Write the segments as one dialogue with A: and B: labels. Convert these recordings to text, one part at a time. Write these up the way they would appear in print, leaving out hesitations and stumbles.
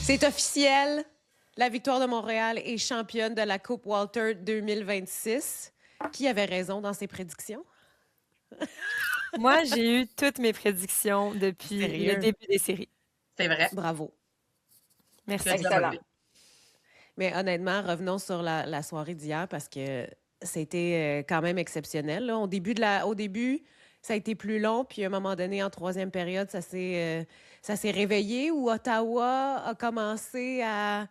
A: C'est officiel. La Victoire de Montréal est championne de la Coupe Walter 2026. Qui avait raison dans ses prédictions?
B: Moi, j'ai eu toutes mes prédictions depuis
A: Sérieux?
B: le début des séries.
C: C'est vrai.
A: Bravo.
B: Merci.
D: Excellent.
A: Mais honnêtement, revenons sur la soirée d'hier parce que c'était quand même exceptionnel. Là. Au début, ça a été plus long, puis à un moment donné, en troisième période, ça s'est réveillé où Ottawa a commencé à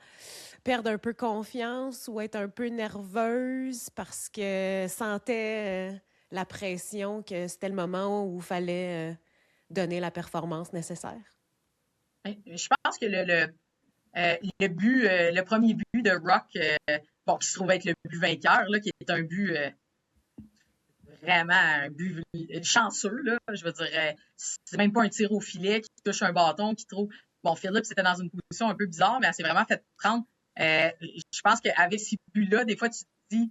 A: perdre un peu confiance ou être un peu nerveuse parce que sentait la pression que c'était le moment où il fallait donner la performance nécessaire.
C: Je pense que le premier but de Rock, qui se trouve être le but vainqueur, là, qui est un but vraiment un but chanceux, là. Je veux dire, c'est même pas un tir au filet qui touche un bâton, qui trouve. Bon, Phillips était dans une position un peu bizarre, mais elle s'est vraiment fait prendre. Je pense qu'avec ces buts-là, des fois, tu te dis,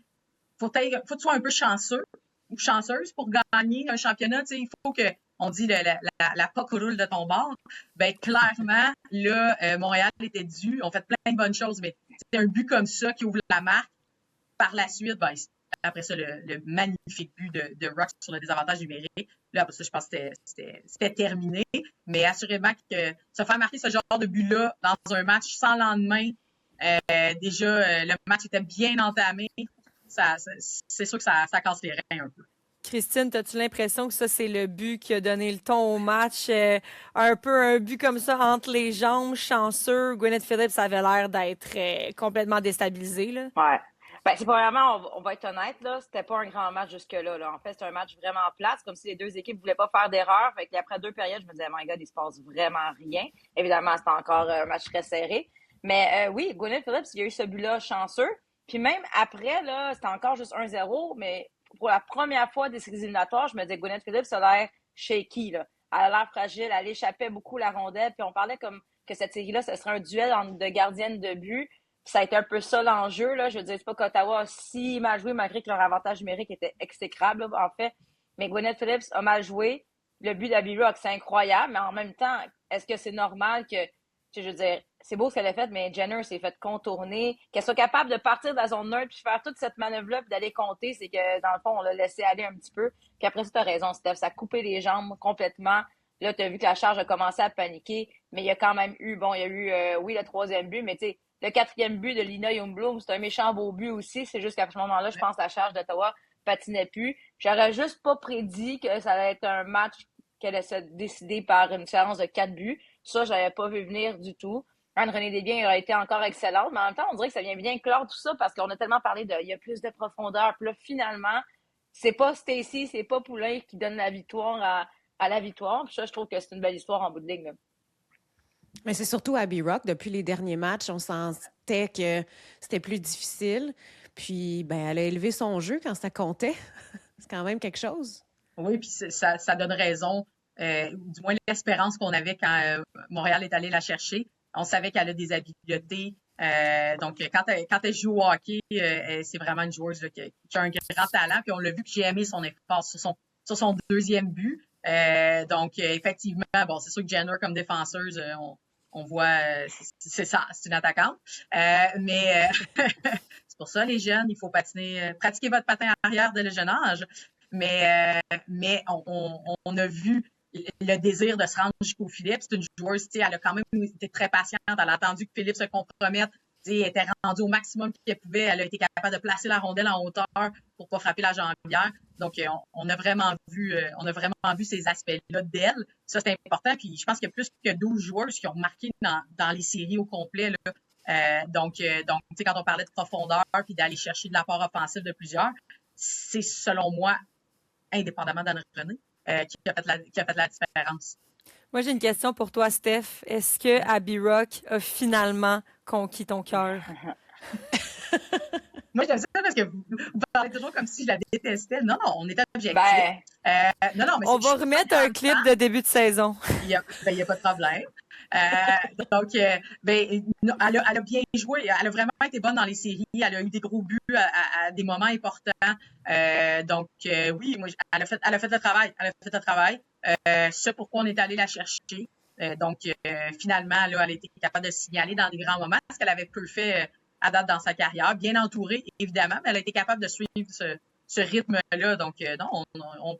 C: faut que tu sois un peu chanceux ou chanceuse pour gagner un championnat. Tu sais, il faut que, on dit, la POC roule de ton bord. Ben, clairement, là, Montréal était dû. On fait plein de bonnes choses, mais c'est un but comme ça qui ouvre la marque. Par la suite, ben, après ça, le magnifique but de Rock sur le désavantage numérique. Là, après ça, je pense que c'était terminé. Mais assurément que se faire marquer ce genre de but-là dans un match sans lendemain, déjà, le match était bien entamé. C'est sûr que ça casse les reins un peu.
B: Christine, as-tu l'impression que ça, c'est le but qui a donné le ton au match? Un peu un but comme ça entre les jambes, chanceux. Gwyneth Phillips avait l'air d'être complètement déstabilisée, là.
D: Ouais. Ben, c'est premièrement, on va être honnête, là, c'était pas un grand match jusque-là, là. En fait, c'est un match vraiment plat. C'est comme si les deux équipes voulaient pas faire d'erreur. Fait qu'après 2 périodes, je me disais, my God, il se passe vraiment rien. Évidemment, c'était encore un match très serré. Mais oui, Gwyneth Phillips, il y a eu ce but-là chanceux. Puis même après, là, c'était encore juste 1-0, mais pour la première fois des séries éliminatoires, je me disais, Gwyneth Phillips a l'air shaky, là. Elle a l'air fragile, elle échappait beaucoup la rondelle. Puis on parlait comme que cette série-là, ce serait un duel de gardiennes de but. Ça a été un peu ça l'enjeu, là. Je veux dire, c'est pas qu'Ottawa a si mal joué malgré que leur avantage numérique était exécrable, là, en fait. Mais Gwyneth Phillips a mal joué. Le but d'Abby Rock, c'est incroyable. Mais en même temps, est-ce que c'est normal que, je veux dire, c'est beau ce qu'elle a fait, mais Jenner s'est fait contourner. Qu'elle soit capable de partir de la zone neutre puis faire toute cette manœuvre-là puis d'aller compter, c'est que, dans le fond, on l'a laissé aller un petit peu. Puis après ça, t'as raison, Steph. Ça a coupé les jambes complètement. Là, t'as vu que la charge a commencé à paniquer. Mais il y a quand même eu, il y a eu, oui, le troisième but, mais tu sais, le quatrième but de Lina Youngblum, c'est un méchant beau but aussi. C'est juste qu'à ce moment-là, je pense que la charge d'Ottawa patinait plus. J'aurais juste pas prédit que ça allait être un match qui allait se décider par une séance de 4 buts. Ça, j'avais pas vu venir du tout. Anne-Renée Desbiens aurait été encore excellente, mais en même temps, on dirait que ça vient bien clore tout ça parce qu'on a tellement parlé il y a plus de profondeur. Puis là, finalement, c'est pas Stacey, c'est pas Poulin qui donne la victoire à la victoire. Puis ça, je trouve que c'est une belle histoire en bout de ligne, là.
A: Mais c'est surtout Abby Rock. Depuis les derniers matchs, on sentait que c'était plus difficile. Puis, ben, elle a élevé son jeu quand ça comptait. C'est quand même quelque chose.
C: Oui, puis ça donne raison, du moins l'espérance qu'on avait quand Montréal est allé la chercher. On savait qu'elle a des habiletés. Donc, quand elle joue au hockey, c'est vraiment une joueuse là, qui a un grand talent. Puis on l'a vu que j'ai aimé son effort sur son deuxième but. Donc, effectivement, bon, c'est sûr que Jenner, comme défenseuse, on voit, c'est ça, c'est une attaquante. Mais c'est pour ça, les jeunes, il faut pratiquer votre patin arrière dès le jeune âge. Mais on a vu le désir de se rendre jusqu'au Philippe. C'est une joueuse, tu sais, elle a quand même été très patiente. Elle a attendu que Philippe se compromette. Elle était rendue au maximum qu'elle pouvait. Elle a été capable de placer la rondelle en hauteur pour pas frapper la jambière. Donc, on a vraiment vu ces aspects-là d'elle. Ça, c'est important. Puis, je pense qu'il y a plus que 12 joueurs qui ont marqué dans les séries au complet, là. Donc, tu sais, quand on parlait de profondeur puis d'aller chercher de l'apport offensif de plusieurs, c'est, selon moi, indépendamment d'Anne-Renée, qui a fait la différence.
B: Moi, j'ai une question pour toi, Steph. Est-ce que Abby Rock a finalement conquis ton cœur?
C: Moi, j'aime ça parce que vous parlez toujours comme si je la détestais. Non, on est objectif.
D: Ben,
C: mais
B: on va remettre un clip de début de saison.
C: Il y a pas de problème. Donc, elle a bien joué. Elle a vraiment été bonne dans les séries. Elle a eu des gros buts à des moments importants. Donc, oui, moi, elle a fait le travail. Elle a fait le travail. C'est pourquoi on est allé la chercher. Donc, finalement, là, elle a été capable de signaler dans des grands moments ce qu'elle avait peu fait à date dans sa carrière, bien entourée, évidemment, mais elle a été capable de suivre ce rythme-là. Donc, non,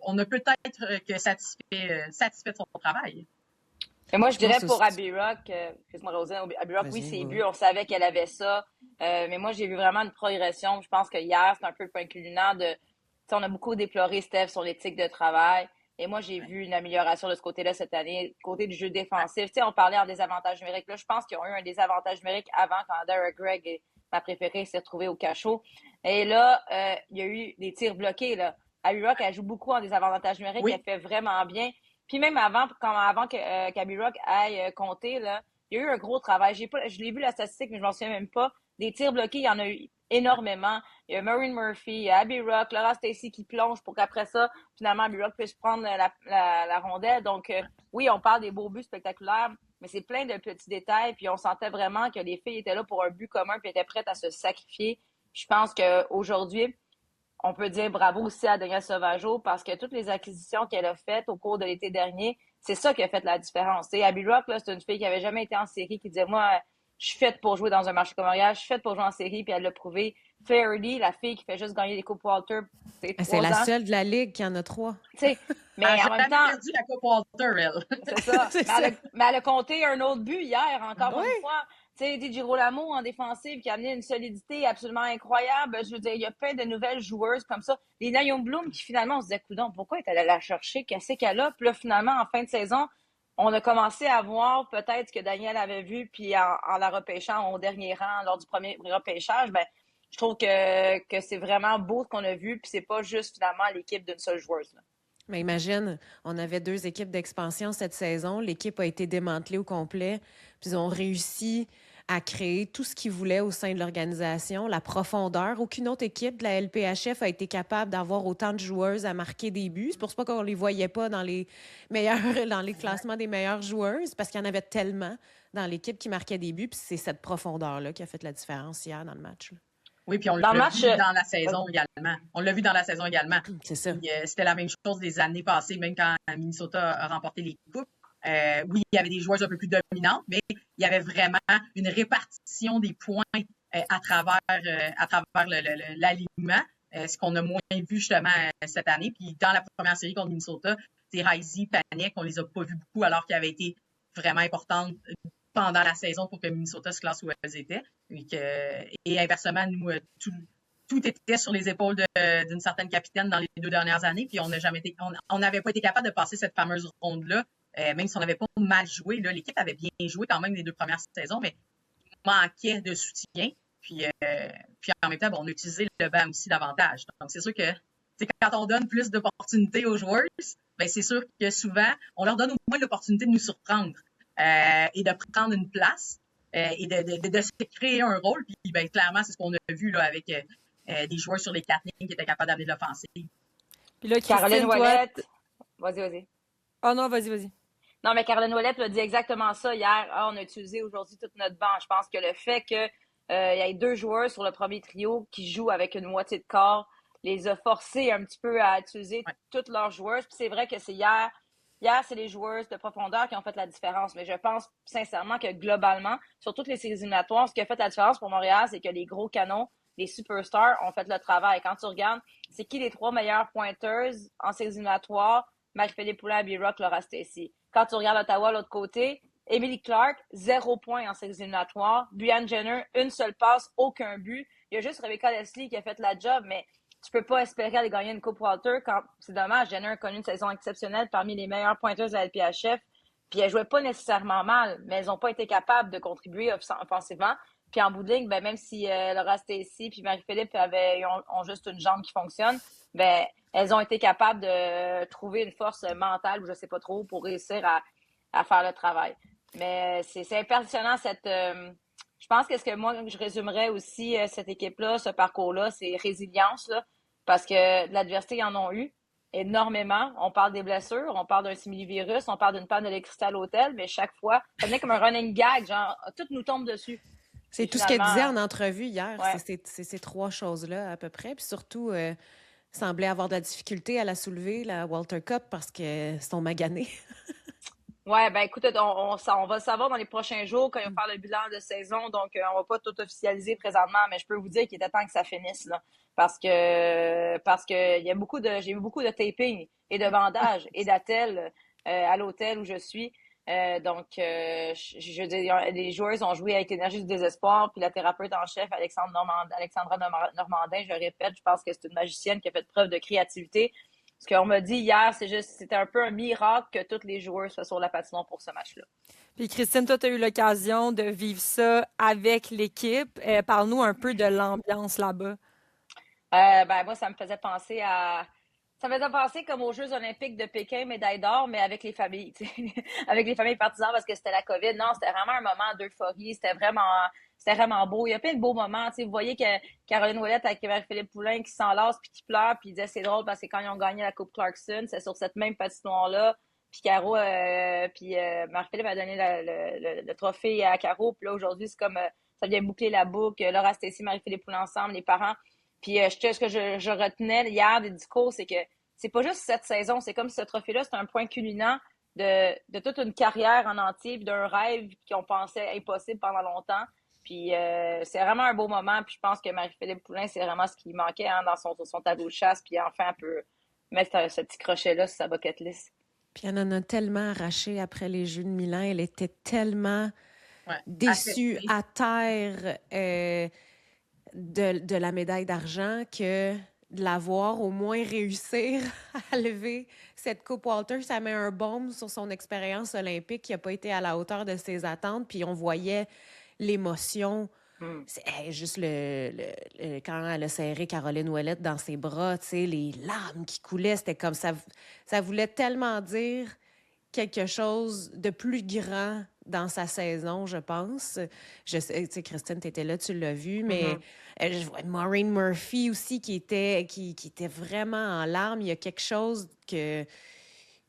C: on a peut-être que satisfait de son travail.
D: Mais moi, je
A: Je
D: dirais
A: pense
D: pour
A: aussi.
D: Abby Rock, excuse-moi, Rosine, Abby Rock, oui,
A: Vas-y,
D: ses
A: oui.
D: buts, on savait qu'elle avait ça. Mais moi, j'ai vu vraiment une progression. Je pense que hier, c'est un peu le point culminant de. Tu sais, on a beaucoup déploré Steph sur l'éthique de travail. Et moi, j'ai vu une amélioration de ce côté-là cette année. Côté du jeu défensif, tu sais, on parlait en désavantage numérique. Là, je pense qu'ils ont eu un désavantage numérique avant quand Derek Gregg, ma préférée, s'est retrouvée au cachot. Et là, il y a eu des tirs bloqués, là. Abby Rock, elle joue beaucoup en désavantage numérique. Elle
C: Oui,
D: fait vraiment bien. Puis même avant que qu'Abby Rock aille compter, là, il y a eu un gros travail. Je l'ai vu la statistique, mais je m'en souviens même pas. Des tirs bloqués, il y en a eu énormément. Il y a Maureen Murphy, il y a Abby Rock, Laura Stacey qui plonge pour qu'après ça, finalement, Abby Rock puisse prendre la rondelle. Donc, oui, on parle des beaux buts spectaculaires, mais c'est plein de petits détails. Puis on sentait vraiment que les filles étaient là pour un but commun puis étaient prêtes à se sacrifier. Je pense qu'aujourd'hui, on peut dire bravo aussi à Danielle Sauvageau parce que toutes les acquisitions qu'elle a faites au cours de l'été dernier, c'est ça qui a fait la différence. T'sais, Abby Rock, là, c'est une fille qui avait jamais été en série, qui disait, moi, je suis faite pour jouer dans un marché comme Montréal, je suis faite pour jouer en série, puis elle l'a prouvé. Fairly, la fille qui fait juste gagner des Coupes Walter, c'est
A: C'est
D: 3 ans.
A: la seule de la Ligue qui en a 3.
D: T'sais,
C: elle n'a
D: mais en même
C: jamais
D: temps,
C: perdu la Coupe Walter, elle.
D: c'est ça.
A: C'est ça.
D: Mais elle a compté un autre but hier, encore une
A: Oui.
D: fois. Tu sais, Di Girolamo en défensive qui a amené une solidité absolument incroyable. Je veux dire, il y a plein de nouvelles joueuses comme ça. Les Nayon Bloom qui finalement, on se disait, coudonc, pourquoi est-elle allée la chercher? Qu'est-ce qu'elle a? Puis là, finalement, en fin de saison, on a commencé à voir peut-être ce que Daniel avait vu, puis en la repêchant au dernier rang lors du premier repêchage, ben, je trouve que c'est vraiment beau ce qu'on a vu, puis c'est pas juste finalement l'équipe d'une seule joueuse, là.
A: Mais imagine, on avait 2 équipes d'expansion cette saison. L'équipe a été démantelée au complet. Puis ils ont réussi à créer tout ce qu'ils voulaient au sein de l'organisation, la profondeur. Aucune autre équipe de la LPHF a été capable d'avoir autant de joueuses à marquer des buts. C'est pour ça qu'on les voyait pas dans les meilleurs, dans les classements des meilleures joueuses, parce qu'il y en avait tellement dans l'équipe qui marquait des buts. Puis c'est cette profondeur-là qui a fait la différence hier dans le match, là.
C: Oui, puis on
D: Dans le
C: l'a
D: match,
C: vu dans la saison également. On l'a vu dans la saison également.
A: C'est ça.
C: Puis, c'était la même chose des années passées, même quand Minnesota a remporté les coupes. Oui, il y avait des joueurs un peu plus dominantes, mais il y avait vraiment une répartition des points à travers l'alignement, ce qu'on a moins vu justement cette année. Puis dans la première série contre Minnesota, c'est Heisey, Panek, on les a pas vus beaucoup alors qu'ils avaient été vraiment importantes pendant la saison pour que Minnesota se classe où elles étaient. Et inversement, nous, tout était sur les épaules d'une certaine capitaine dans les 2 dernières années, puis on n'avait pas été capable de passer cette fameuse ronde-là, même si on n'avait pas mal joué. Là, l'équipe avait bien joué quand même les 2 premières saisons, mais manquait de soutien. Puis en même temps, on a utilisé le banc aussi davantage. Donc, c'est sûr que quand on donne plus d'opportunités aux joueurs, ben, c'est sûr que souvent, on leur donne au moins l'opportunité de nous surprendre et de prendre une place et de se créer un rôle. Puis ben, clairement, c'est ce qu'on a vu là, avec des joueurs sur les 4 lignes qui étaient capables d'amener de l'offensive.
B: Puis là,
D: Caroline
B: Christine, toi...
D: Ouellette. Vas-y.
B: Oh non, vas-y.
D: Non, mais Caroline Ouellette a dit exactement ça hier. Ah, on a utilisé aujourd'hui toute notre banc. Je pense que le fait qu'il y ait 2 joueurs sur le premier trio qui jouent avec une moitié de corps les a forcés un petit peu à utiliser toutes leurs joueuses. Puis c'est vrai que c'est hier. Hier, c'est les joueuses de profondeur qui ont fait la différence. Mais je pense sincèrement que globalement, sur toutes les séries éliminatoires, ce qui a fait la différence pour Montréal, c'est que les gros canons, les superstars, ont fait le travail. Quand tu regardes, c'est qui les 3 meilleures pointeuses en séries éliminatoires? Marie-Philippe Poulin, Abby Rock, Laura Stacey. Quand tu regardes Ottawa, l'autre côté, Emily Clark, 0 points en séries éliminatoires. Brianne Jenner, une seule passe, aucun but. Il y a juste Rebecca Leslie qui a fait la job, mais tu peux pas espérer aller gagner une Coupe Walter quand c'est dommage. Jenner a connu une saison exceptionnelle parmi les meilleures pointeuses de la LPHF. Puis elles jouaient pas nécessairement mal, mais elles ont pas été capables de contribuer offensivement. Puis en bout de ligne, ben, même si Laura Stacey puis Marie-Philippe ont juste une jambe qui fonctionne, ben, elles ont été capables de trouver une force mentale ou je sais pas trop pour réussir à faire le travail. Mais c'est impressionnant je pense que ce que moi je résumerais aussi cette équipe-là, ce parcours-là, c'est résilience là, parce que de l'adversité ils en ont eu énormément. On parle des blessures, on parle d'un simili-virus, on parle d'une panne d'électricité à l'hôtel, mais chaque fois, ça venait comme un running gag, genre tout nous tombe dessus.
A: C'est
D: Et
A: tout ce qu'elle disait
D: finalement,
A: en entrevue hier.
D: ouais.
A: C'est ces 3 choses-là à peu près. Puis surtout, semblait avoir de la difficulté à la soulever, la Walter Cup, parce que c'est ton magané.
D: Ouais, ben écoute, on va le savoir dans les prochains jours quand il va faire le bilan de saison, donc on va pas tout officialiser présentement, mais je peux vous dire qu'il était temps que ça finisse là, parce que il y a j'ai eu beaucoup de taping et de bandages et d'attelles à l'hôtel où je suis. Je veux dire, les joueurs ont joué avec l'énergie du désespoir, puis la thérapeute en chef Alexandra Normandin, je répète, je pense que c'est une magicienne qui a fait preuve de créativité. Ce qu'on m'a dit hier, c'était un peu un miracle que tous les joueurs soient sur la patinoire pour ce match-là.
B: Puis Christine, toi, tu as eu l'occasion de vivre ça avec l'équipe. Parle-nous un peu de l'ambiance là-bas.
D: Ben moi, ça me faisait penser comme aux Jeux olympiques de Pékin, médaille d'or, mais avec les familles, tu sais, avec les familles partisans parce que c'était la COVID. Non, c'était vraiment un moment d'euphorie. C'était vraiment beau. Il y a plein de beaux moments. Tu sais, vous voyez que Caroline Ouellette avec Marie-Philippe Poulin qui s'enlace puis qui pleure puis il disait c'est drôle parce que quand ils ont gagné la Coupe Clarkson, c'est sur cette même patinoire-là. Puis Marie-Philippe a donné le trophée à Caro. Puis là, aujourd'hui, c'est comme ça vient boucler la boucle. Laura Stacy, Marie-Philippe Poulin ensemble, les parents. Puis ce que je retenais hier des discours, c'est que c'est pas juste cette saison, c'est comme si ce trophée-là, c'est un point culminant de toute une carrière en entier, puis d'un rêve qu'on pensait impossible pendant longtemps. Puis c'est vraiment un beau moment. Puis je pense que Marie-Philippe Poulin, c'est vraiment ce qui manquait dans son tableau de chasse. Puis enfin, elle peut mettre ce petit crochet-là sur sa bucket list.
A: Puis elle en a tellement arraché après les Jeux de Milan. Elle était tellement déçue, à terre de la médaille d'argent que de la voir au moins réussir à lever cette Coupe Walter, ça met un baume sur son expérience olympique qui n'a pas été à la hauteur de ses attentes. Puis on voyait l'émotion. Juste quand elle a serré Caroline Ouellette dans ses bras, les larmes qui coulaient, c'était comme ça. Ça voulait tellement dire quelque chose de plus grand dans sa saison, je pense. Je sais, Christine, tu étais là, tu l'as vu, mais je vois Maureen Murphy aussi qui était vraiment en larmes. Il y a quelque chose que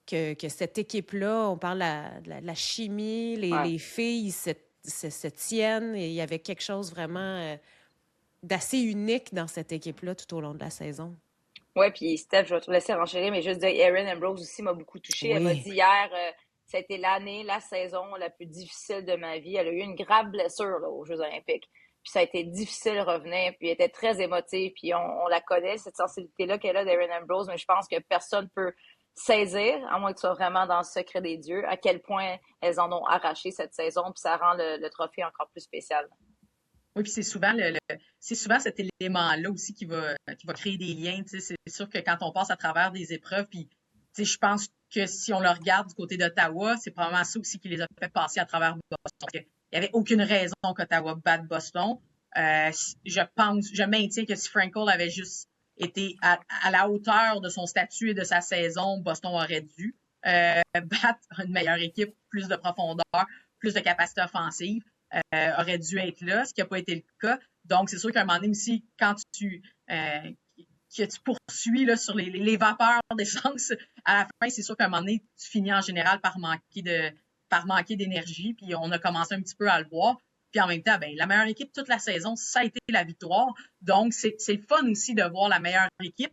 A: cette équipe-là, on parle de la chimie, les filles se tiennent et il y avait quelque chose vraiment d'assez unique dans cette équipe-là tout au long de la saison.
D: Oui, puis Steph, je vais te laisser renchérir, mais juste dire, Erin Ambrose aussi m'a beaucoup touchée. Elle m'a dit hier, ça a été la saison la plus difficile de ma vie. Elle a eu une grave blessure là, aux Jeux olympiques. Puis ça a été difficile de revenir, puis elle était très émotive, puis on la connaît, cette sensibilité-là qu'elle a d'Erin Ambrose, mais je pense que personne peut saisir, à moins que ce soit vraiment dans le secret des dieux, à quel point elles en ont arraché cette saison, puis ça rend le trophée encore plus spécial.
C: Oui, puis c'est souvent cet élément-là aussi qui va créer des liens. C'est sûr que quand on passe à travers des épreuves, puis je pense que si on le regarde du côté d'Ottawa, c'est probablement ça aussi qui les a fait passer à travers Boston. Il n'y avait aucune raison qu'Ottawa batte Boston. Je maintiens que si Frankel avait juste été à la hauteur de son statut et de sa saison, Boston aurait dû battre une meilleure équipe, plus de profondeur, plus de capacité offensive. Aurait dû être là, ce qui n'a pas été le cas. Donc, c'est sûr qu'à un moment donné aussi, quand tu poursuis là, sur les vapeurs d'essence, à la fin, c'est sûr qu'à un moment donné, tu finis en général par manquer d'énergie. Puis on a commencé un petit peu à le voir. Puis en même temps, la meilleure équipe toute la saison, ça a été la victoire. Donc, c'est le fun aussi de voir la meilleure équipe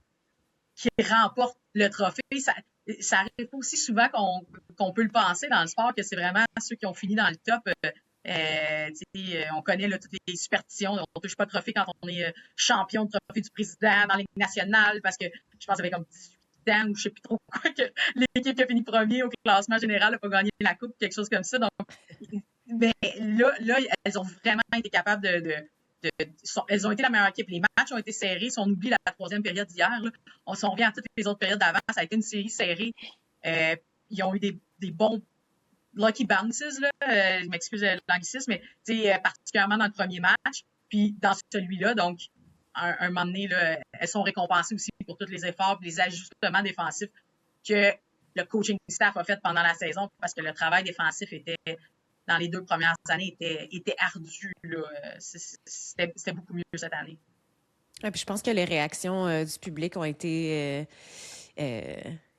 C: qui remporte le trophée. Ça arrive aussi souvent qu'on peut le penser dans le sport, que c'est vraiment ceux qui ont fini dans le top. On connaît là, toutes les superstitions. On ne touche pas de trophée quand on est champion de trophée du président dans la Ligue nationale parce que je pense qu'il y avait comme 18 ans ou je ne sais plus trop quoi que l'équipe qui a fini premier au classement général n'a pas gagné la coupe, quelque chose comme ça. Donc, mais là, elles ont vraiment été capables elles ont été la meilleure équipe. Les matchs ont été serrés. Si on oublie la troisième période d'hier, si on revient à toutes les autres périodes d'avant, ça a été une série serrée. Ils ont eu des bons lucky bounces, là, je m'excuse de l'anglicisme, mais particulièrement dans le premier match, puis dans celui-là, donc un moment donné, là, elles sont récompensées aussi pour tous les efforts et les ajustements défensifs que le coaching staff a fait pendant la saison, parce que le travail défensif dans les 2 premières années était ardu. Là. C'était beaucoup mieux cette année.
A: Et puis je pense que les réactions du public ont été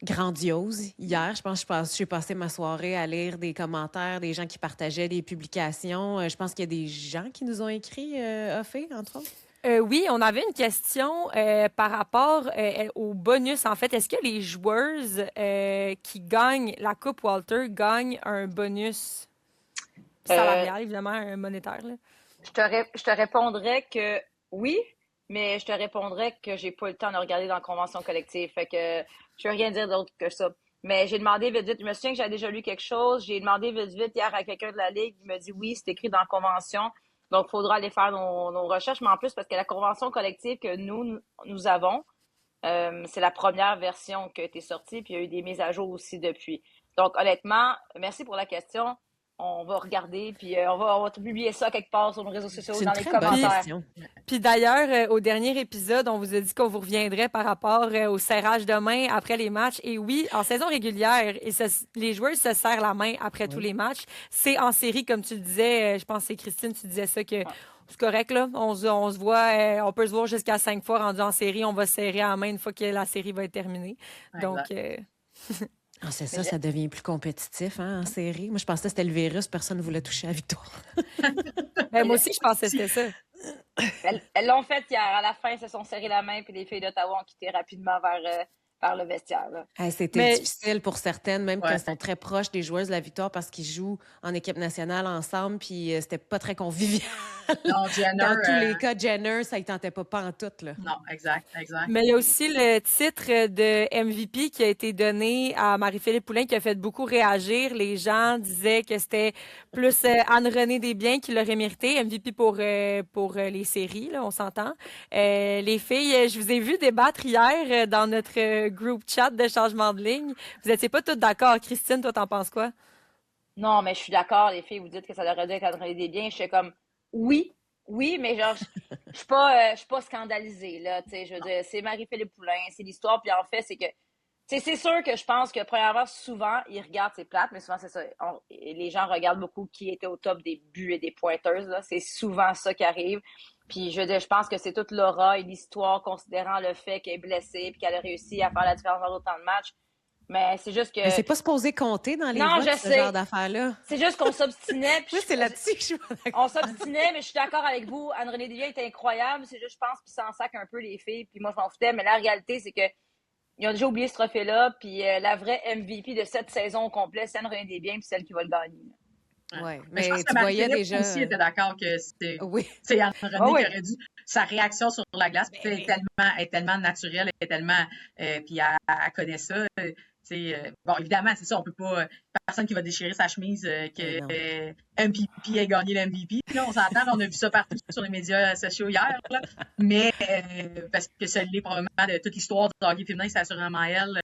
A: grandiose. Hier, je pense que j'ai passé ma soirée à lire des commentaires, des gens qui partageaient des publications. Je pense qu'il y a des gens qui nous ont écrit, Offé, entre autres.
B: Oui, on avait une question par rapport au bonus. En fait, est-ce que les joueuses qui gagnent la Coupe Walter gagnent un bonus
D: Euh,
B: salarial, évidemment, monétaire, là?
D: je te répondrais que oui, mais je te répondrais que j'ai pas eu le temps de regarder dans la convention collective. Fait que je veux rien dire d'autre que ça. Mais j'ai demandé vite, vite. Je me souviens que j'avais déjà lu quelque chose. J'ai demandé vite, vite hier à quelqu'un de la Ligue. Il m'a dit oui, c'est écrit dans la convention. Donc, il faudra aller faire nos recherches. Mais en plus, parce que la convention collective que nous avons, c'est la première version qui a été sortie, puis il y a eu des mises à jour aussi depuis. Donc, honnêtement, merci pour la question. On va regarder, puis on va publier ça quelque part sur nos réseaux sociaux,
A: C'est une
D: dans les
A: très bonne
D: commentaires.
A: question.
B: Puis d'ailleurs, au dernier épisode, on vous a dit qu'on vous reviendrait par rapport au serrage de main après les matchs. Et oui, en saison régulière, les joueurs se serrent la main après tous
A: Oui.
B: les matchs. C'est en série, comme tu le disais, je pense que c'est Christine, tu disais ça, que c'est correct, là. On se voit, on peut se voir jusqu'à 5 fois rendu en série. On va se serrer la main une fois que la série va être terminée. Donc,
A: Ah, c'est
D: Mais
A: ça, ça devient plus compétitif en série. Moi, je pensais que c'était le virus, personne ne voulait toucher à la victoire.
B: ben, moi aussi, je pensais que c'était ça.
D: elles l'ont fait hier. À la fin, elles se sont serré la main, puis les filles d'Ottawa ont quitté rapidement vers le vestiaire. Là.
A: C'était
B: Mais-
A: difficile pour certaines, même
C: Ouais.
A: quand elles sont très proches des joueuses de la victoire parce qu'ils jouent en équipe nationale ensemble, puis c'était pas très convivial.
C: Non, Jenner.
A: Dans tous les cas, Jenner, ça ne tentait pas en tout. Là.
C: Non, exact.
B: Mais il y a aussi le titre de MVP qui a été donné à Marie-Philippe Poulin qui a fait beaucoup réagir. Les gens disaient que c'était plus Anne-Renée Desbiens qui l'aurait mérité, MVP pour les séries, là, on s'entend. Les filles, je vous ai vu débattre hier dans notre groupe chat de changement de ligne. Vous n'étiez pas toutes d'accord. Christine, toi, t'en penses quoi?
D: Non, mais je suis d'accord, les filles, vous dites que ça aurait dû être André Desbiens. Je suis comme, oui, mais genre, je suis pas scandalisée, là, tu sais, je veux dire, c'est Marie-Philippe Poulin, c'est l'histoire, puis en fait, c'est que, tu sais, c'est sûr que je pense que, premièrement, souvent, ils regardent, c'est plate, mais souvent, c'est ça, les gens regardent beaucoup qui était au top des buts et des pointeuses, là, c'est souvent ça qui arrive, puis je veux dire, je pense que c'est toute l'aura et l'histoire, considérant le fait qu'elle est blessée, puis qu'elle a réussi à faire la différence dans autant de matchs, mais c'est juste que,
A: Mais c'est pas supposé compter dans les
D: Non,
A: votes,
D: je
A: ce
D: sais.
A: genre d'affaires-là.
D: c'est juste qu'on s'obstinait, puis
A: Moi, c'est là-dessus que je suis pas d'accord.
D: on s'obstinait, mais je suis d'accord avec vous. Anne-Renée Desbiens était incroyable. C'est juste, je pense, qu'ils s'en sac un peu les filles. Puis moi, je m'en foutais. Mais la réalité, c'est que ils ont déjà oublié ce trophée-là. Puis la vraie MVP de cette saison au complet, c'est Anne-Renée Desbiens, puis celle qui va le gagner.
A: Ouais.
C: Mais je pense
A: Mais
C: que
A: tu voyais
C: Marie-Philippe
A: déjà.
C: aussi était d'accord que c'est
A: Oui.
C: Anne-Renée
D: Ah oui.
C: qui aurait dû. Sa réaction sur la glace
A: Ben
C: est tellement naturelle, elle est tellement. Puis elle connaît ça. Bon, évidemment, c'est ça, on peut pas. Personne qui va déchirer sa chemise que MVP ait gagné le MVP. Là, on s'entend, on a vu ça partout sur les médias sociaux hier. Là. Mais parce que ça l'est probablement de toute l'histoire du hockey féminin, c'est assurément elle.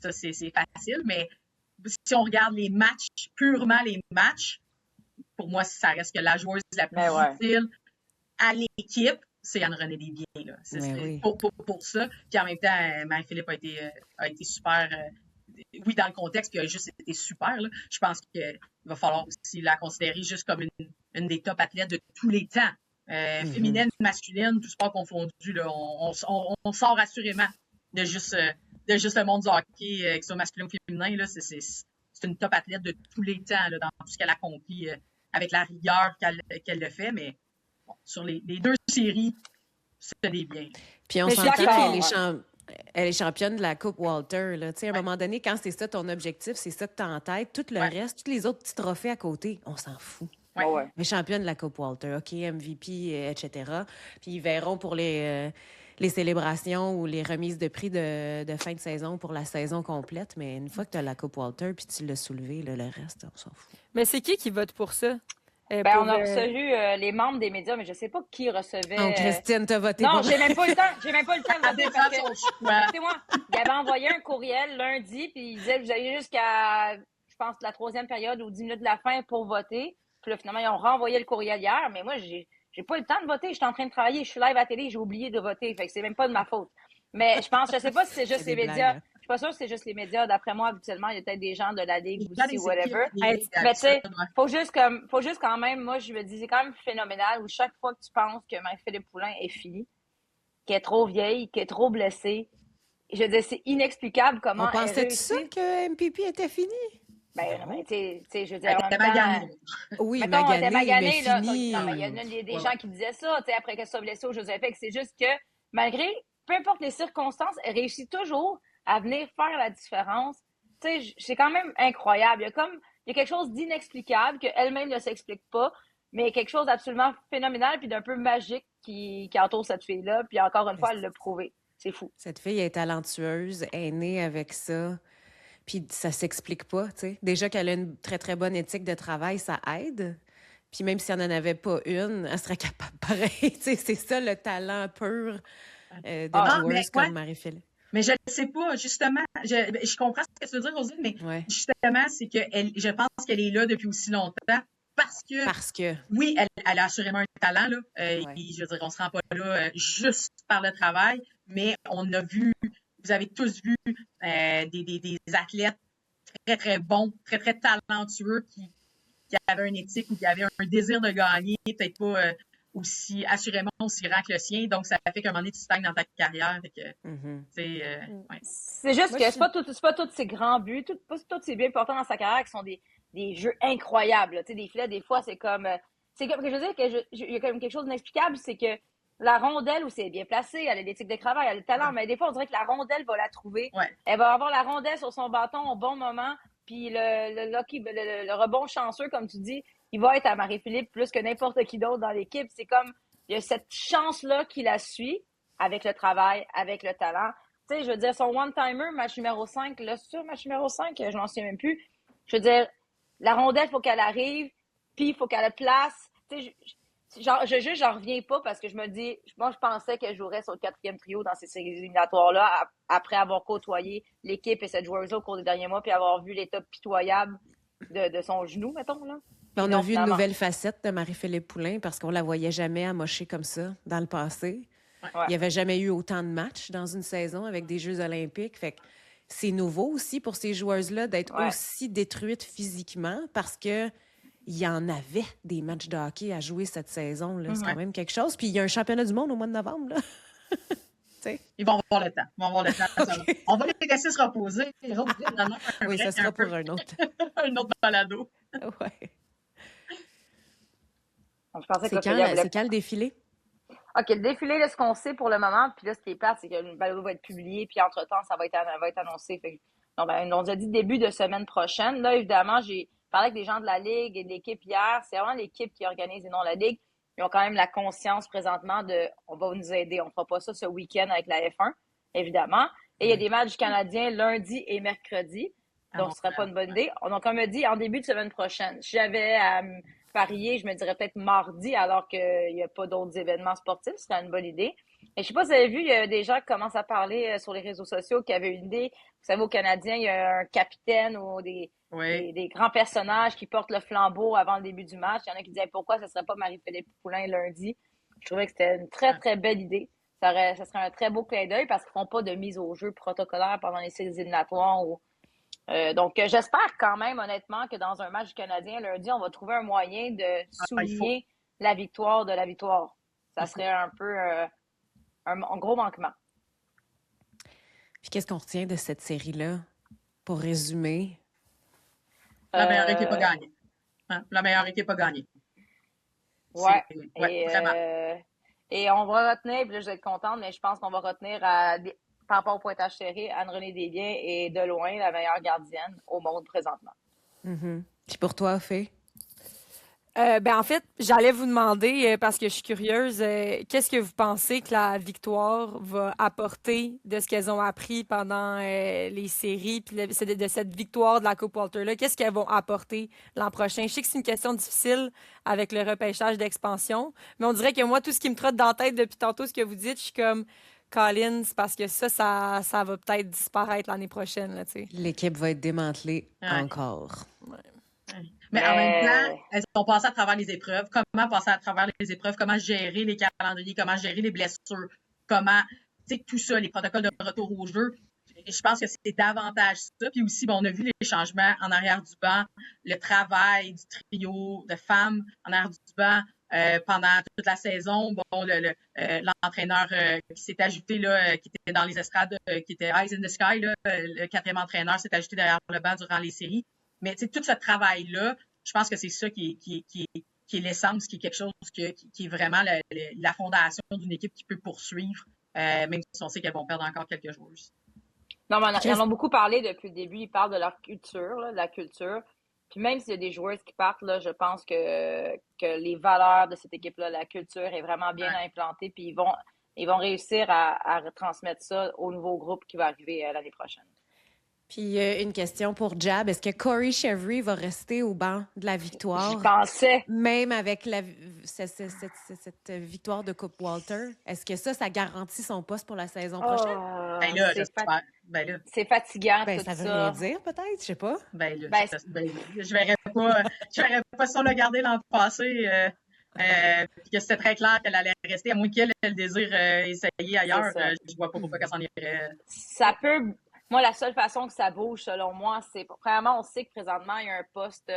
C: Ça, c'est facile. Mais si on regarde les matchs, purement les matchs, pour moi, ça reste que la joueuse la plus
D: Mais ouais.
C: utile à l'équipe, c'est Anne-Renée Desbiens. Là.
A: Oui.
C: Pour ça. Puis en même temps, Marie-Philippe a été super. Oui, dans le contexte, puis elle a juste été super. Là. Je pense qu'il va falloir aussi la considérer juste comme une des top athlètes de tous les temps. Féminine, masculine, tout sport confondu. Là. On sort assurément de juste le monde du hockey, que ce soit masculin ou féminin. Là. C'est une top athlète de tous les temps là, dans tout ce qu'elle accomplit avec la rigueur qu'elle le fait. Mais bon, sur les deux séries, c'est des biens.
A: Puis on
B: Mais je suis
A: s'entend
B: d'accord,
A: qu'elle elle est championne de la Coupe Walter. Là. Tu sais, à un moment donné, quand c'est ça ton objectif, c'est ça que tu as en tête, tout le reste, tous les autres petits trophées à côté, on s'en fout.
C: Ouais.
D: Ouais.
A: Elle est championne de la Coupe Walter, OK, MVP, etc. Puis ils verront pour les célébrations ou les remises de prix de fin de saison pour la saison complète. Mais une fois que tu as la Coupe Walter puis tu l'as soulevé, là, le reste, on s'en fout.
B: Mais c'est qui vote pour ça?
D: Ben,
B: Pour,
D: on a reçu les membres des médias, mais je sais pas qui recevait.
A: Donc, Christine, t'as voté
D: Non,
A: pour...
D: j'ai même pas le temps. J'ai même pas le temps de
C: À
D: voter
C: défendre
D: parce que,
C: son choix.
D: écoutez-moi, il avait envoyé un courriel lundi, puis il disait vous avez jusqu'à, je pense, la 3e période ou 10 minutes de la fin pour voter. Puis là, finalement, ils ont renvoyé le courriel hier, mais moi, j'ai pas eu le temps de voter. J'étais en train de travailler, je suis live à la télé, j'ai oublié de voter. Fait que c'est même pas de ma faute. Mais je sais pas si c'est juste
A: C'est
D: les
A: des
D: médias.
A: blagues, hein.
D: Je suis pas sûre que c'est juste les médias. D'après moi, habituellement, il y a peut-être des gens de la Ligue
C: Il y a
D: aussi,
C: des
D: whatever.
C: équipes, des ligues
D: Mais tu sais,
C: habituelles, ouais.
D: faut juste quand même, moi, je me dis, c'est quand même phénoménal où chaque fois que tu penses que Marie-Philippe Poulin est finie, qu'elle est trop vieille, qu'elle est trop blessée, je veux dire, c'est inexplicable comment
A: On
D: elle
A: pensait-tu
D: réussit.
A: ça que MPP était fini?
D: Ben,
C: Non.
D: tu sais, je veux
C: Elle
D: dire, en
C: était
D: même temps,
C: maganée.
A: Oui,
D: mettons, elle était
A: magané, mais
D: maganée, là.
A: fini.
D: Non, mais il y en a des
C: Ouais,
D: gens
C: ouais.
D: qui disaient ça, tu sais, après qu'elle soit blessée aux Jeux Olympiques. C'est juste que, malgré, peu importe les circonstances, elle réussit toujours à venir faire la différence. Tu sais, c'est quand même incroyable. Il y a quelque chose d'inexplicable qu'elle-même ne s'explique pas, mais quelque chose d'absolument phénoménal puis d'un peu magique qui entoure cette fille-là. Puis encore une fois, elle l'a prouvé. C'est fou.
A: Cette fille est talentueuse, elle est née avec ça, puis ça s'explique pas, tu sais. Déjà qu'elle a une très, très bonne éthique de travail, ça aide. Puis même si elle n'en avait pas une, elle serait capable pareil. Tu sais, c'est ça le talent pur d'une
D: Ah,
C: Ah, mais
A: joueuse
C: ouais,
A: comme Marie-Philippe.
C: mais je ne sais pas, justement, je comprends ce que tu veux dire, Rosine, mais
A: Ouais.
C: justement, c'est que je pense qu'elle est là depuis aussi longtemps parce que,
A: Parce que,
C: oui, elle a assurément un talent, là.
A: ouais.
C: Je veux dire, on ne se rend pas là juste par le travail, mais on a vu, vous avez tous vu des athlètes très, très bons, très, très talentueux qui avaient une éthique ou qui avaient un désir de gagner, peut-être pas assurément aussi grand que le sien. Donc, ça fait qu'à un moment donné, tu stagnes dans ta carrière. Fait que,
A: Mhm.
C: ouais.
D: C'est juste
A: Moi,
D: que
A: je
D: c'est
A: suis...
D: pas c'est pas tous ces grands buts, pas tous ces buts importants dans sa carrière qui sont des jeux incroyables. Tu sais, des filets, des fois, c'est comme que je veux dire que il y a quand même quelque chose d'inexplicable, c'est que la rondelle où c'est bien placé, elle a l'éthique de travail, elle a le talent, mais des fois, on dirait que la rondelle va la trouver.
C: Ouais.
D: Elle va avoir la rondelle sur son bâton au bon moment, puis le rebond chanceux, comme tu dis, il va être à Marie-Philippe plus que n'importe qui d'autre dans l'équipe. C'est comme, il y a cette chance-là qui la suit avec le travail, avec le talent. Tu sais, je veux dire, son one-timer, match numéro 5, là, sur match numéro 5, je m'en souviens même plus. Je veux dire, la rondelle, il faut qu'elle arrive, puis il faut qu'elle la place. Tu sais, j'en reviens pas parce que je me dis, moi, je pensais qu'elle jouerait sur le 4e trio dans ces séries éliminatoires-là, après avoir côtoyé l'équipe et cette joueuse-là au cours des derniers mois, puis avoir vu l'état pitoyable de son genou, mettons, là. Puis
A: On a
D: non,
A: vu une
D: finalement.
A: nouvelle facette de Marie-Philippe Poulin parce qu'on la voyait jamais amochée comme ça dans le passé.
D: Ouais.
A: Il n'y avait jamais eu autant de matchs dans une saison avec des Jeux olympiques. Fait que c'est nouveau aussi pour ces joueuses-là d'être
D: Ouais.
A: aussi détruites physiquement parce que il y en avait des matchs de hockey à jouer cette saison. Là. C'est quand même quelque chose. Puis il y a un championnat du monde au mois de novembre. Là.
C: Ils vont avoir le temps. Ils vont avoir le temps.
A: Okay.
C: On va les laisser se reposer.
A: Oui, ça sera pour un autre.
C: un autre balado.
A: Ouais.
D: Donc, je pensais que
A: C'est quand le défilé?
D: OK, le défilé, là, ce qu'on sait pour le moment, puis là, ce qui est plate, c'est que le balado va être publié, puis entre-temps, ça va être annoncé. Fait, donc, ben, on nous a dit début de semaine prochaine. Là, évidemment, j'ai parlé avec des gens de la Ligue et de l'équipe hier. C'est vraiment l'équipe qui organise et non la Ligue. Ils ont quand même la conscience présentement de on va nous aider. On ne fera pas ça ce week-end avec la F1, évidemment. Et il y a des matchs canadiens lundi et mercredi. Donc, ce ne serait pas une bonne idée. Donc, on me dit en début de semaine prochaine. Si j'avais à parier, je me dirais peut-être mardi, alors qu'il n'y a pas d'autres événements sportifs. Ce serait une bonne idée. Et je ne sais pas si vous avez vu, il y a des gens qui commencent à parler sur les réseaux sociaux qui avaient une idée. Vous savez, au Canadien, il y a un capitaine ou des grands personnages qui portent le flambeau avant le début du match. Il y en a qui disaient pourquoi ce ne serait pas Marie-Philippe Poulin lundi. Je trouvais que c'était une très, très belle idée. Ça serait un très beau clin d'œil parce qu'ils ne font pas de mise au jeu protocolaire pendant les séries éliminatoires. Donc, j'espère quand même, honnêtement, que dans un match du Canadien lundi, on va trouver un moyen de souligner la victoire de la victoire. Ça serait un peu un gros manquement.
A: Puis qu'est-ce qu'on retient de cette série-là? Pour résumer.
C: La meilleure équipe a gagné. Hein? La meilleure équipe a gagné.
D: Ouais.
C: Vraiment.
D: Et on va retenir, puis là, je vais être contente, mais je pense qu'on va retenir par rapport au pointage serré, Anne-Renée Desbiens est de loin la meilleure gardienne au monde présentement.
A: Mm-hmm. Puis pour toi, Fée?
B: En fait, j'allais vous demander, parce que je suis curieuse, qu'est-ce que vous pensez que la victoire va apporter de ce qu'elles ont appris pendant les séries, puis de cette victoire de la Coupe Walter-là? Qu'est-ce qu'elles vont apporter l'an prochain? Je sais que c'est une question difficile avec le repêchage d'expansion, mais on dirait que moi, tout ce qui me trotte dans la tête depuis tantôt, ce que vous dites, je suis comme... Colin, c'est parce que ça va peut-être disparaître l'année prochaine. Là,
A: l'équipe va être démantelée encore.
C: Ouais. Mais en même temps, elles ont passé à travers les épreuves. Comment passer à travers les épreuves? Comment gérer les calendriers? Comment gérer les blessures? Comment, tu sais, tout ça, les protocoles de retour au jeu. Je pense que c'est davantage ça. Puis aussi, on a vu les changements en arrière du banc, le travail du trio de femmes en arrière du banc. Pendant toute la saison, l'entraîneur qui s'est ajouté là, qui était dans les estrades, qui était Eyes in the Sky, là, le 4e entraîneur s'est ajouté derrière le banc durant les séries. Mais tout ce travail-là, je pense que c'est ça qui est l'essence, qui est quelque chose qui est vraiment la fondation d'une équipe qui peut poursuivre, même si on sait qu'elles vont perdre encore quelques joueuses.
D: Non, mais ils en ont beaucoup parlé depuis le début. Ils parlent de leur culture, là, de la culture. Puis même s'il y a des joueuses qui partent, là, je pense que les valeurs de cette équipe-là, la culture est vraiment bien implantée. Puis ils vont réussir à retransmettre ça au nouveau groupe qui va arriver l'année prochaine.
A: Puis une question pour Jab. Est-ce que Corey Chevry va rester au banc de la victoire?
D: Je pensais.
A: Même avec cette victoire de Coupe Walter, est-ce que ça garantit son poste pour la saison prochaine?
C: Ben là, j'espère.
D: C'est fatigant, tout
A: ça
D: ça.
A: veut rien dire, peut-être, je sais pas.
C: Je verrais pas si on l'a gardé l'an passé, puis que c'était très clair qu'elle allait rester, à moins qu'elle désire essayer ailleurs. Je vois pas pourquoi qu'elle s'en irait.
D: Ça peut... Moi, la seule façon que ça bouge, selon moi, c'est... Premièrement, on sait que présentement, il y a un poste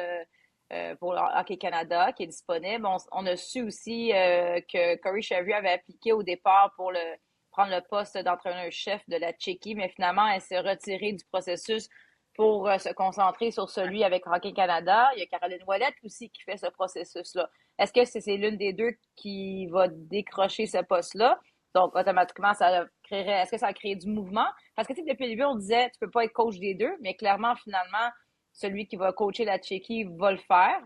D: pour le Hockey Canada qui est disponible. On a su aussi que Corey Chevry avait appliqué au départ pour prendre le poste d'entraîneur-chef de la Tchéquie, mais finalement, elle s'est retirée du processus pour se concentrer sur celui avec Hockey Canada. Il y a Caroline Ouellette aussi qui fait ce processus-là. Est-ce que c'est l'une des deux qui va décrocher ce poste-là? Donc, automatiquement, est-ce que ça a créé du mouvement? Parce que, depuis le début, on disait, tu peux pas être coach des deux, mais clairement, finalement, celui qui va coacher la Tchéquie va le faire.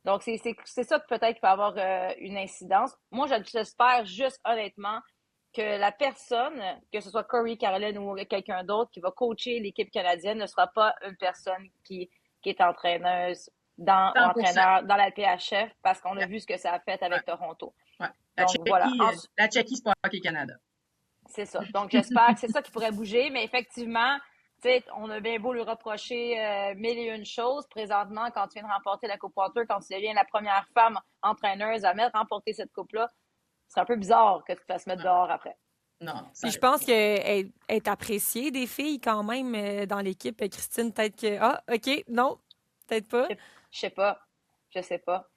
D: Donc, c'est ça que peut-être peut avoir une incidence. Moi, j'espère juste, honnêtement, que la personne, que ce soit Corey, Caroline ou quelqu'un d'autre qui va coacher l'équipe canadienne, ne sera pas une personne qui est entraîneuse entraîneur dans la PHF, parce qu'on a vu ce que ça a fait avec Toronto.
C: Ouais. La Tchéquie, c'est pas Hockey Canada.
D: C'est ça. Donc, j'espère que c'est ça qui pourrait bouger. Mais effectivement, on a bien beau lui reprocher mille et une choses. Présentement, quand tu viens de remporter la Coupe Walter, quand tu deviens la première femme entraîneuse à remporter cette coupe-là, c'est un peu bizarre que tu te fasses mettre dehors après.
B: Non. Puis je pense qu'elle est appréciée des filles quand même dans l'équipe. Christine, peut-être que... Ah, OK, non, peut-être pas.
D: Je sais pas.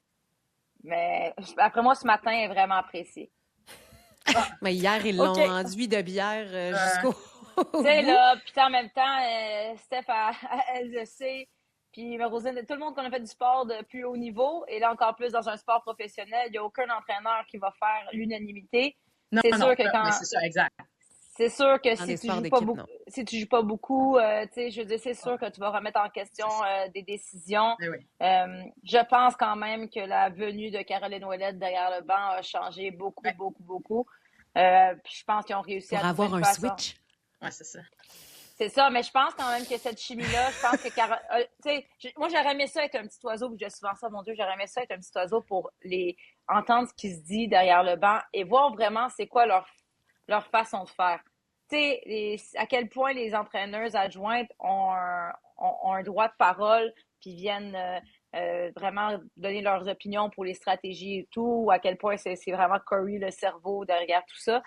D: Mais après moi, ce matin, elle est vraiment appréciée.
A: Mais hier, ils l'ont enduit de bière jusqu'au
D: Tu sais, là, puis en même temps, Steph, elle le sait. Puis Rosine, tout le monde qu'on a fait du sport de plus haut niveau, et là, encore plus dans un sport professionnel, il n'y a aucun entraîneur qui va faire l'unanimité. C'est ça, exact. C'est sûr que si tu joues pas beaucoup, je veux dire, c'est sûr que tu vas remettre en question des décisions.
C: Oui.
D: Je pense quand même que la venue de Caroline Ouellette derrière le banc a changé beaucoup. Puis je pense qu'ils ont réussi
A: à avoir un switch.
C: Oui, c'est ça.
D: C'est ça, mais je pense quand même que cette chimie-là, je pense que moi, j'aurais aimé ça être un petit oiseau, puis je dis souvent ça, mon Dieu, j'aurais aimé ça être un petit oiseau pour entendre ce qui se dit derrière le banc et voir vraiment c'est quoi leur façon de faire. Tu sais, à quel point les entraîneuses adjointes ont un droit de parole, puis viennent vraiment donner leurs opinions pour les stratégies et tout, ou à quel point c'est vraiment Corey le cerveau derrière tout ça.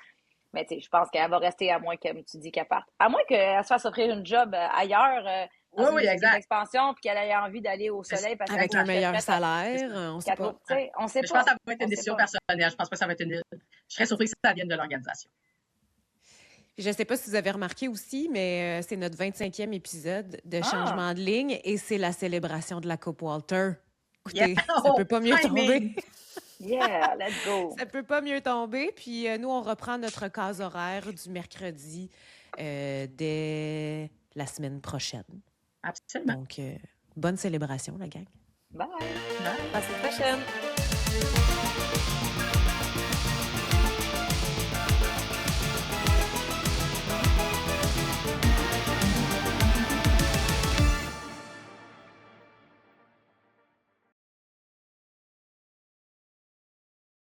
D: Mais tu sais, je pense qu'elle va rester, à moins, comme tu dis, qu'elle parte. À moins qu'elle se fasse offrir une job ailleurs, dans une expansion, puis qu'elle ait envie d'aller au soleil. Parce
A: avec un meilleur salaire, on sait pas.
D: On sait pas.
C: Je pense que ça va être une décision personnelle. Je pense pas que ça va être Je serais surprise que ça vienne de l'organisation.
A: Je ne sais pas si vous avez remarqué aussi, mais c'est notre 25e épisode de Changement de ligne et c'est la célébration de la Coupe Walter. Écoutez, ça peut pas mieux tomber.
D: Yeah, let's go.
A: Ça peut pas mieux tomber. Puis nous, on reprend notre case horaire du mercredi dès la semaine prochaine.
C: Absolument.
A: Donc, bonne célébration, la gang.
D: Bye.
B: À la semaine prochaine.